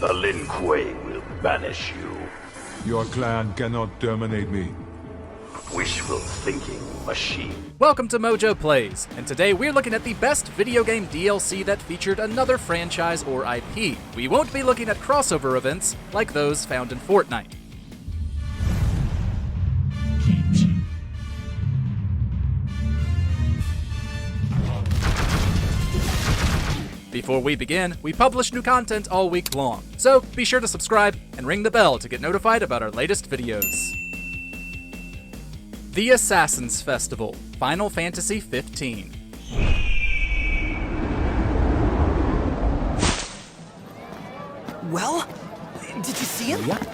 The Lin Kuei will banish you. Your clan cannot terminate me. Wishful thinking, machine. Welcome to MojoPlays, and today we're looking at the best video game DLC that featured another franchise or IP. We won't be looking at crossover events like those found in Fortnite. Before we begin, we publish new content all week long, so be sure to subscribe and ring the bell to get notified about our latest videos. The Assassin's Festival, Final Fantasy 15. Well, did you see him? Yep.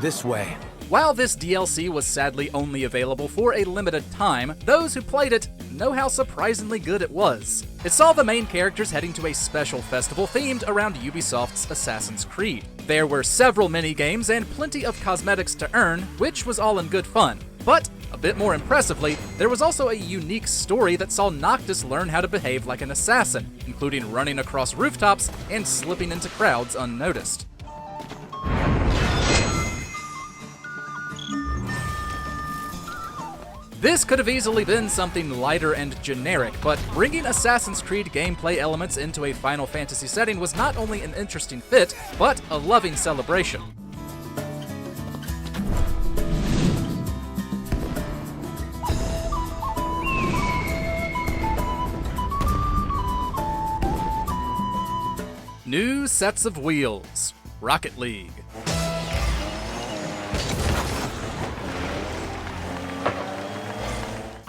This way. While this DLC was sadly only available for a limited time, those who played it know how surprisingly good it was. It saw the main characters heading to a special festival themed around Ubisoft's Assassin's Creed. There were several mini-games and plenty of cosmetics to earn, which was all in good fun. But, a bit more impressively, there was also a unique story that saw Noctis learn how to behave like an assassin, including running across rooftops and slipping into crowds unnoticed. This could have easily been something lighter and generic, but bringing Assassin's Creed gameplay elements into a Final Fantasy setting was not only an interesting fit, but a loving celebration. New sets of wheels. Rocket League.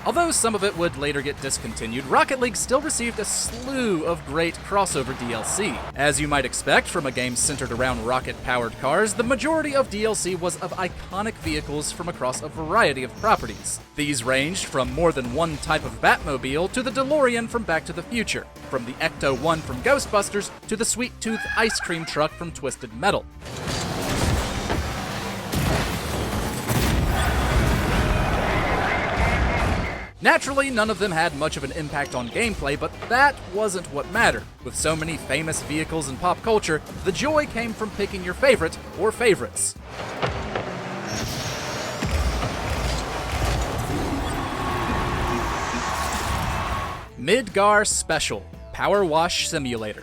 Although some of it would later get discontinued, Rocket League still received a slew of great crossover DLC. As you might expect from a game centered around rocket-powered cars, the majority of DLC was of iconic vehicles from across a variety of properties. These ranged from more than one type of Batmobile to the DeLorean from Back to the Future, from the Ecto-1 from Ghostbusters to the Sweet Tooth ice cream truck from Twisted Metal. Naturally, none of them had much of an impact on gameplay, but that wasn't what mattered. With so many famous vehicles in pop culture, the joy came from picking your favorite or favorites. Midgar Special, Power Wash Simulator.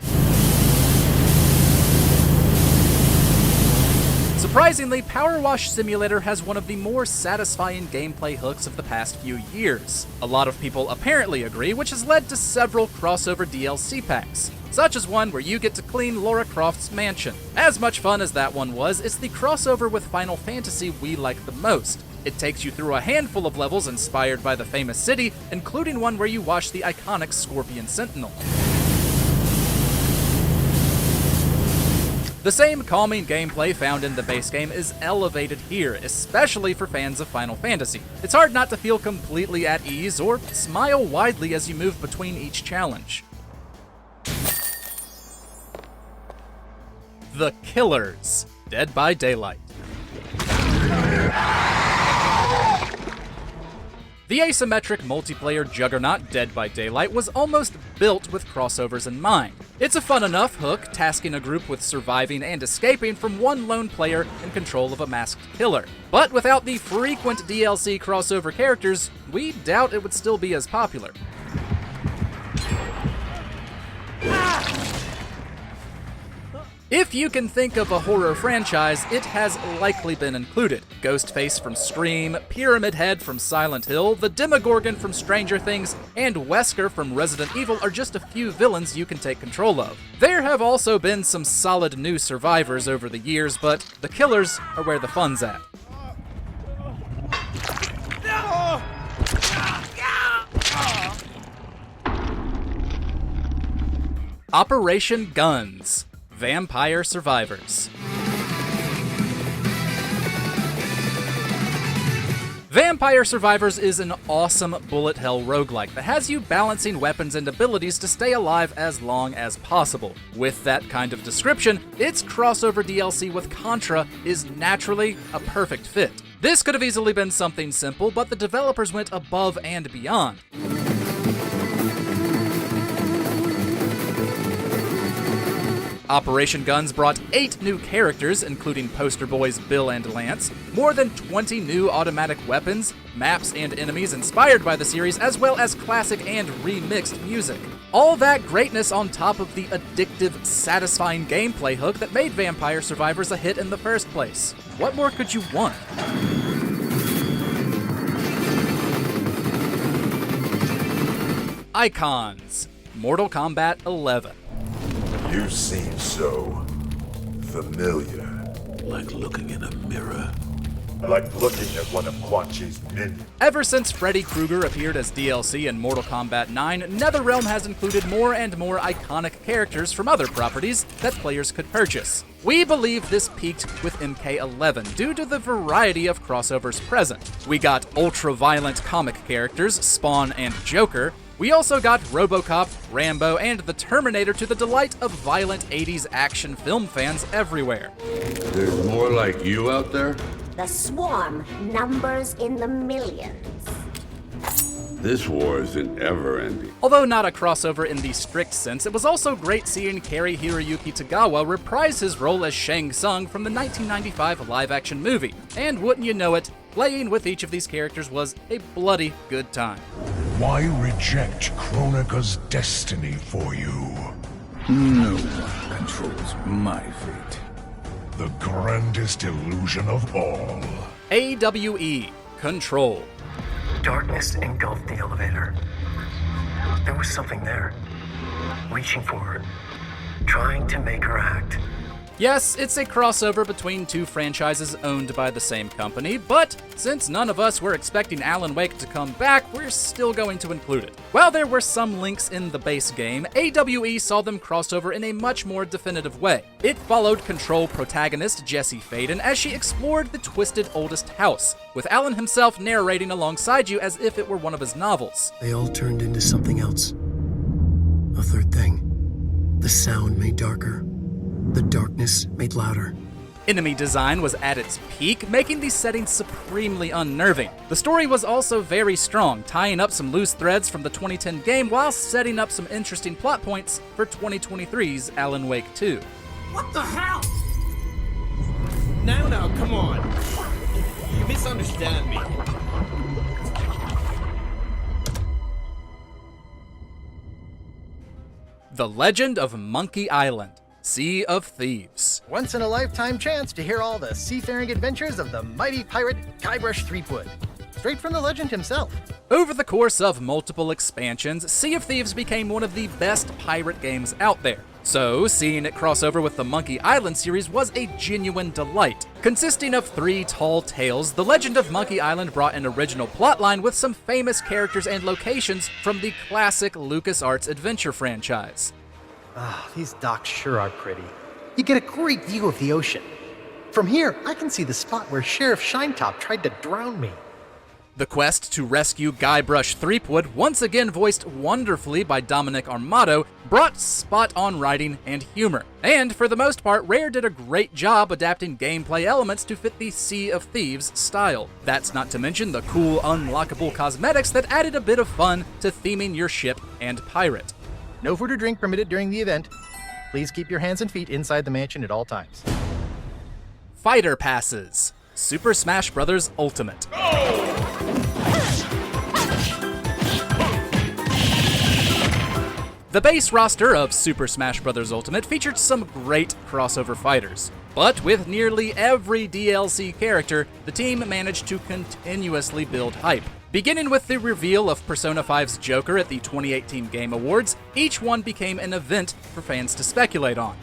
Surprisingly, Power Wash Simulator has one of the more satisfying gameplay hooks of the past few years. A lot of people apparently agree, which has led to several crossover DLC packs, such as one where you get to clean Lara Croft's mansion. As much fun as that one was, it's the crossover with Final Fantasy we like the most. It takes you through a handful of levels inspired by the famous city, including one where you watch the iconic Scorpion Sentinel. The same calming gameplay found in the base game is elevated here, especially for fans of Final Fantasy. It's hard not to feel completely at ease or smile widely as you move between each challenge. The Killers, Dead by Daylight. The asymmetric multiplayer juggernaut Dead by Daylight was almost built with crossovers in mind. It's a fun enough hook, tasking a group with surviving and escaping from one lone player in control of a masked killer. But without the frequent DLC crossover characters, we doubt it would still be as popular. If you can think of a horror franchise, it has likely been included. Ghostface from Scream, Pyramid Head from Silent Hill, the Demogorgon from Stranger Things, and Wesker from Resident Evil are just a few villains you can take control of. There have also been some solid new survivors over the years, but the killers are where the fun's at. Operation Guns. Vampire Survivors. Vampire Survivors is an awesome bullet hell roguelike that has you balancing weapons and abilities to stay alive as long as possible. With that kind of description, its crossover DLC with Contra is naturally a perfect fit. This could have easily been something simple, but the developers went above and beyond. Operation Guns brought 8 new characters, including poster boys Bill and Lance, more than 20 new automatic weapons, maps and enemies inspired by the series, as well as classic and remixed music. All that greatness on top of the addictive, satisfying gameplay hook that made Vampire Survivors a hit in the first place. What more could you want? Icons. Mortal Kombat 11. You seem so familiar. Like looking in a mirror. Like looking at one of Quan Chi's minions. Ever since Freddy Krueger appeared as DLC in Mortal Kombat 9, NetherRealm has included more and more iconic characters from other properties that players could purchase. We believe this peaked with MK11 due to the variety of crossovers present. We got ultra-violent comic characters, Spawn and Joker. We also got RoboCop, Rambo, and the Terminator to the delight of violent 80s action film fans everywhere. There's more like you out there? The swarm numbers in the millions. This war isn't ever ending. Although not a crossover in the strict sense, it was also great seeing Cary Hiroyuki Tagawa reprise his role as Shang Tsung from the 1995 live-action movie. And wouldn't you know it, playing with each of these characters was a bloody good time. Why reject Kronika's destiny for you? No one controls my fate. The grandest illusion of all. AWE Control. Darkness engulfed the elevator. There was something there, reaching for her, trying to make her act. Yes, it's a crossover between two franchises owned by the same company, but since none of us were expecting Alan Wake to come back, we're still going to include it. While there were some links in the base game, AWE saw them cross over in a much more definitive way. It followed Control protagonist Jesse Faden as she explored the twisted oldest house, with Alan himself narrating alongside you as if it were one of his novels. They all turned into something else. A third thing. The sound made darker. The darkness made louder. Enemy design was at its peak, making these settings supremely unnerving. The story was also very strong, tying up some loose threads from the 2010 game while setting up some interesting plot points for 2023's Alan Wake 2. What the hell? Now, come on. You misunderstand me. The Legend of Monkey Island. Sea of Thieves. Once-in-a-lifetime chance to hear all the seafaring adventures of the mighty pirate Guybrush Threepwood. Straight from the legend himself. Over the course of multiple expansions, Sea of Thieves became one of the best pirate games out there. So, seeing it cross over with the Monkey Island series was a genuine delight. Consisting of 3 tall tales, The Legend of Monkey Island brought an original plotline with some famous characters and locations from the classic LucasArts adventure franchise. Ah, these docks sure are pretty. You get a great view of the ocean. From here, I can see the spot where Sheriff Shinetop tried to drown me. The quest to rescue Guybrush Threepwood, once again voiced wonderfully by Dominic Armato, brought spot-on writing and humor. And for the most part, Rare did a great job adapting gameplay elements to fit the Sea of Thieves style. That's not to mention the cool, unlockable cosmetics that added a bit of fun to theming your ship and pirate. No food or drink permitted during the event. Please keep your hands and feet inside the mansion at all times. Fighter Passes. Super Smash Bros. Ultimate. The base roster of Super Smash Bros. Ultimate featured some great crossover fighters. But with nearly every DLC character, the team managed to continuously build hype. Beginning with the reveal of Persona 5's Joker at the 2018 Game Awards, each one became an event for fans to speculate on.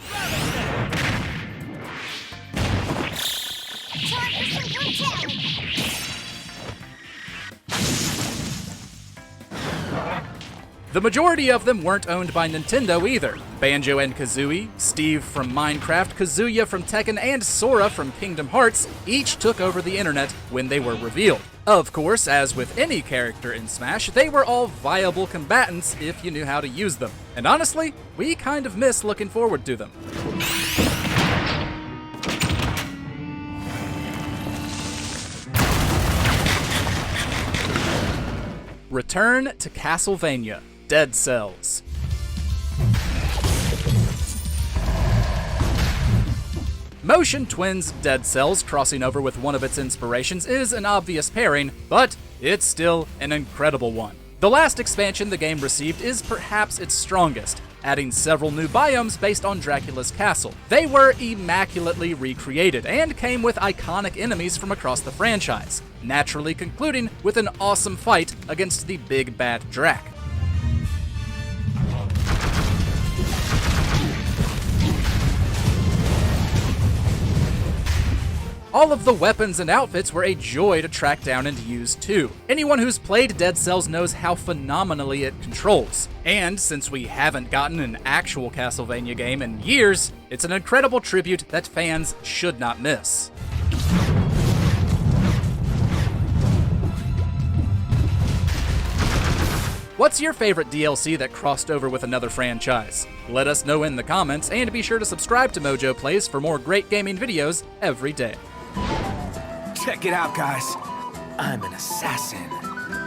The majority of them weren't owned by Nintendo either. Banjo and Kazooie, Steve from Minecraft, Kazuya from Tekken, and Sora from Kingdom Hearts each took over the internet when they were revealed. Of course, as with any character in Smash, they were all viable combatants if you knew how to use them. And honestly, we kind of miss looking forward to them. Return to Castlevania. Dead Cells. Motion Twins' Dead Cells crossing over with one of its inspirations is an obvious pairing, but it's still an incredible one. The last expansion the game received is perhaps its strongest, adding several new biomes based on Dracula's castle. They were immaculately recreated and came with iconic enemies from across the franchise, naturally concluding with an awesome fight against the big bad Drac. All of the weapons and outfits were a joy to track down and use too. Anyone who's played Dead Cells knows how phenomenally it controls. And since we haven't gotten an actual Castlevania game in years, it's an incredible tribute that fans should not miss. What's your favorite DLC that crossed over with another franchise? Let us know in the comments, and be sure to subscribe to MojoPlays for more great gaming videos every day. Check it out, guys. I'm an assassin.